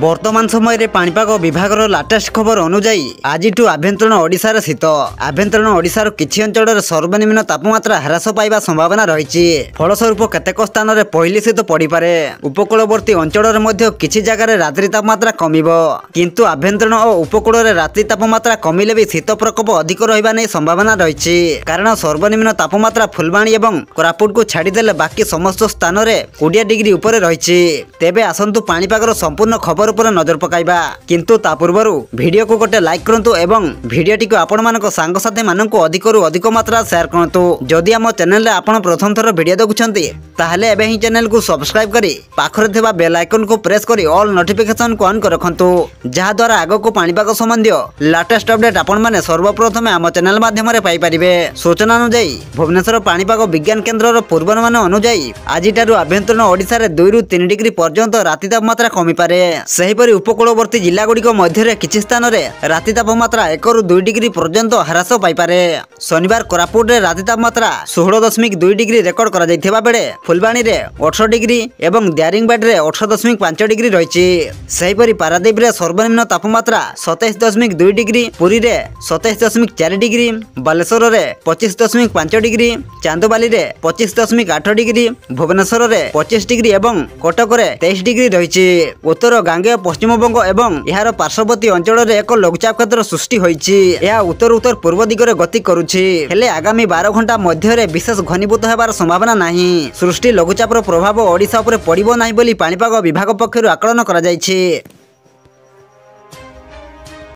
बर्तमान समय पाणीपाग विभाग लाटेस्ट खबर अनुजाई आज आभ्यंतरण ओडिशार शीत आभ्यंतरण ओडिशार किछि अंचल सर्वनिम्न तापमात्रा ह्रास पाइबा संभावना रही फलस्वरूप केतेक स्थान में पहली शीत पड़े उपकूलवर्ती अंचल किछि जगार रात्रि तापमात्रा कमिब किंतु आभ्यंतरण और उपकूल रात्रि तापमात्रा कमिले भी शीत प्रकोप अधिक रहिबा नै संभावना रही कारण सर्वनिम्न तापमात्रा फुलबाणी और कोरापुट को छाड़देले बाकी समस्त स्थान में 20 डिग्री उपर रही तेबे आसंतु पाणीपागर संपूर्ण खबर उपर नजर पकाइबा किंतु ता पूर्व वीडियो को गोटे लाइक करंतु एवं वीडियोटी को आपण मानक सांगसाथी मानक अधिक अधिक मात्रा शेयर करंतु जदि आम चैनल रे आपण प्रथम थर वीडियो देखुछंती ताहले एबे ही चैनल को सब्सक्राइब करी पाखरे थिबा बेल आइकन को प्रेस करी ऑल नोटिफिकेशन को ऑन कर रखंतु जहा द्वारा आगो को पाणीपाग संबंधी लेटेस्ट अपडेट आपण माने सर्वप्रथम आम चैनल माध्यम रे पाई परिबे। सूचना अनुसार भुवनेश्वर पाणीपाग विज्ञान केन्द्र पूर्वानुमान अनुसार आजिटारू आभ्यंतरण ओडिशा रे 2 ରୁ 3 डिग्री पर्यंत राति तापमात्रा कमी पारे सेहीपरि उपकूलवर्ती जिला गुड़िक मध्य किछि स्थान रे राति तापमात्रा 1 ରୁ 2 डिग्री पर्यंत ह्रास पाई पारे। शनिवार कोरापुट रे राति तापमात्रा 16.2 डिग्री रेकर्ड करा जायथिबा बेले फुलबाणी रे 18 डिग्री एवं दारिंगबाड़ी रे 18.5 डिग्री रहिछि। सेहीपरि पारादीप रे सर्वनिम्न तापमात्रा 27.2 डिग्री, पुरी रे 27.4 डिग्री, बालेश्वर रे 25.5 डिग्री, चांदबाली रे 25.8 डिग्री, भुवनेश्वर रे 25 डिग्री एवं कटक रे 23 डिग्री रहिछि। उत्तर गांगेय पश्चिमबंग एवं यार पार्श्ववर्ती अंचल रे एक लघुचाप क्षेत्र सृष्टि होइछि। यह उत्तर उत्तर पूर्व दिगरे गति करुछि हेले आगामी 12 घंटा मध्य रे विशेष घनीभूत हेबार संभावना नाही। सृष्टि लघुचापर प्रभाव ओडिशा उपरे पड़िबो नाही बोली पाणीपाग विभाग पक्षरु आकलन करा जायछि।